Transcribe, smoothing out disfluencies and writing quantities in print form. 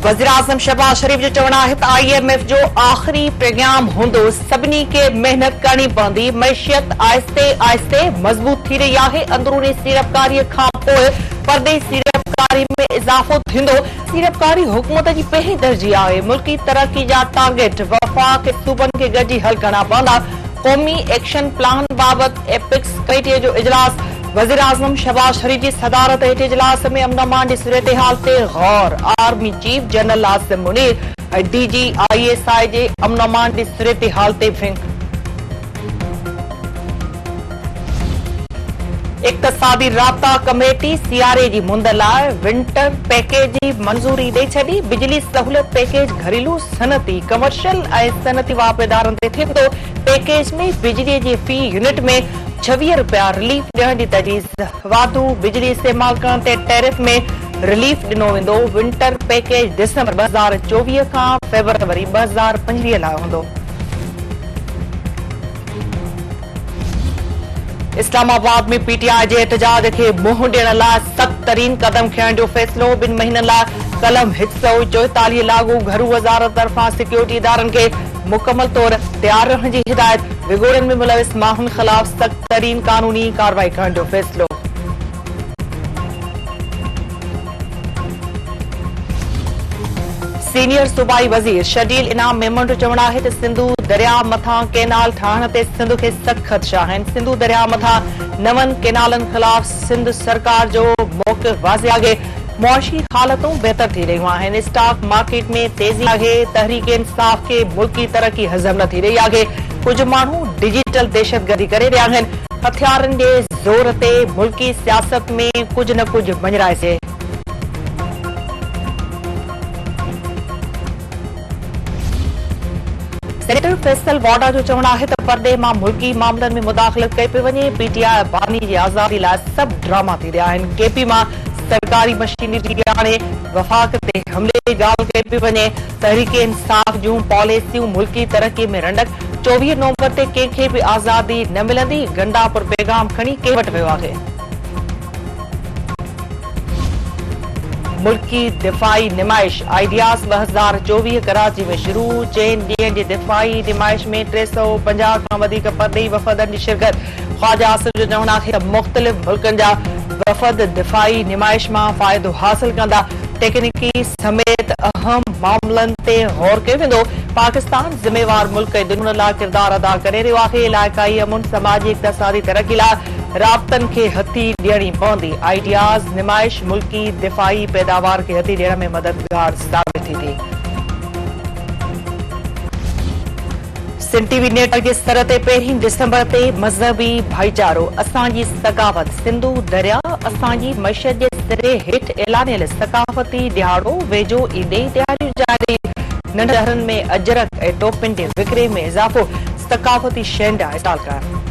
वज़ीर आज़म शहबाज शरीफ जो चवण आहे त IMF जो आख़िरी पैगाम हूंदो सभिनी खे मेहनत करणी पवंदी। मैशियत आहिस्ते आहिस्ते मज़बूत थी रही आहे। अंदरूनी सीड़पकारीअ खां पोइ परदेसी सीड़पकारी में इज़ाफ़ो थींदो। सीड़पकारी हुकूमत जी पहिरीं तरजीह आहे। मुल्की तरक्की जा टारगेट वफ़ाक़ सूबनि खे गॾिजी हल करणा पवंदा। क़ौमी एक्शन प्लान बाबति एपिक्स कमेटीअ जो इजलास। वज़ीर आज़म शहबाज शरीफ की सदारत हेठि इजलास में अमन अमान की सूरत हाल ते गौर। Army chief general Asim Munir DG ISI जे अमन अमान की सूरत हाल ते फिंक। इक़्तिसादी राब्ता कमेटी सियारे जी मुंद लाइ विंटर पैकेज जी मंज़ूरी ॾेई छॾी। बिजली सहूलियत पैकेज घरेलू सनती कमर्शियल ऐं सनती वापादारनि ते थिए थो। पैकेज में बिजली जी फी यूनिट में 26 रुपया रिलीफ ॾियण जी तजवीज़। वाधू बिजली इस्तेमाल करण ते टैरिफ में रिलीफ ॾिनो वेंदो। विंटर पैकेज दिसंबर 2024 खां फरवरी 2025 लाइ हूंदो। इस्लामाबाद में PTI जे एहतजाज खे मुंहुं ॾियण लाइ सख़्त तरीन कदम खणण जो फ़ैसिलो। 2 महीननि लाइ कलम 144 लागू। घरू वज़ारत तरफ़ां सिक्योरिटी इदारनि खे मुकमल तौर तैयार रहण जी हिदायत। विगोड़नि में मुलविस माण्हुनि ख़िलाफ़ सख़्त तरीन कानूनी कार्रवाई करण जो फ़ैसिलो। सीनियर सूबाई वज़ीर शदील इनाम मेमन जो चवण आहे त सिंधु दरिया मथां कैनाल ठाहिण ते सिंध खे सख़्त ख़दशा आहिनि। सिंधु दरिया मथां 9 कैनालनि ख़िलाफ़ सिंध सरकार जो मौक़िफ़ वाज़िह आहे। मुआशी हालतूं बेहतर थी रहियूं आहिनि। स्टॉक मार्केट में तेज़ी आहे। तहरीक इंसाफ़ खे मुल्की तरक्की हज़म न थी रही आहे। कुझु माण्हू डिजिटल दहशतगर्दी करे रहिया आहिनि। हथियारनि जे ज़ोर ते मुल्की सियासत में कुझु न कुझु मंझराइजे। सेनेटर फैसल वाडा जो चवण आहे त परदे मां मुल्की मामलनि में मुदाख़लत कई पई वञे। PTI बानी जी आज़ादी लाइ सभु ड्रामा थी रहिया आहिनि। KP मां सरकारी मशीनरी आणे वफ़ाक़ ते हमले जी ॻाल्हि कई पई वञे। तहरीक इंसाफ़ जूं पॉलिसियूं मुल्की तरक्की में रंडक। 24 नवंबर ते कंहिंखे बि आज़ादी न मिलंदी। गंडापुर पैगाम खणी कंहिं वटि वियो आहे। मुल्की दिफ़ाई निमाइश आइडियाज़ 2024 कराची में शुरू। 4 ॾींहनि जी दिफ़ाई निमाइश में 350 खां वधीक परदेही वफ़दनि जी शिरकत। ख्वाजा आसिफ जो चवण आहे त मुख़्तलिफ़ मुल्कनि जा वफ़द दिफ़ाई निमाइश मां फ़ाइदो हासिल कंदा। टेक्निकी समेत अहम मामलनि ते गौर कयो वेंदो। पाकिस्तान ज़िम्मेवार मुल्क ऐं दुनिया लाइ किरदार अदा करे रहियो आहे। इलाइक़ाई अमुन समाजी इक़्तिसादी तरक्की लाइ राब्तनि खे हथी ॾियणी पवंदी। आइडियाज़ निमाइश मुल्की दिफ़ाई पैदावार खे हथी ॾियण में मददगार साबित थींदी। सिंध TV नेटवर्क जे स्तर ते 1 दिसंबर ते मज़हबी भाईचारो असांजी सकावत। सिंधु दरिया असांजी मईशत जे सिरे हेठि ऐलानियल सकाफ़ती दिहाड़ो वेझो ईंदे तयारियूं जारी। नंढनि शहरनि में अजरक ऐं टोपिन जे विकिरे में इज़ाफ़ो। सकाफ़ती शयुनि जा स्टॉल करणु।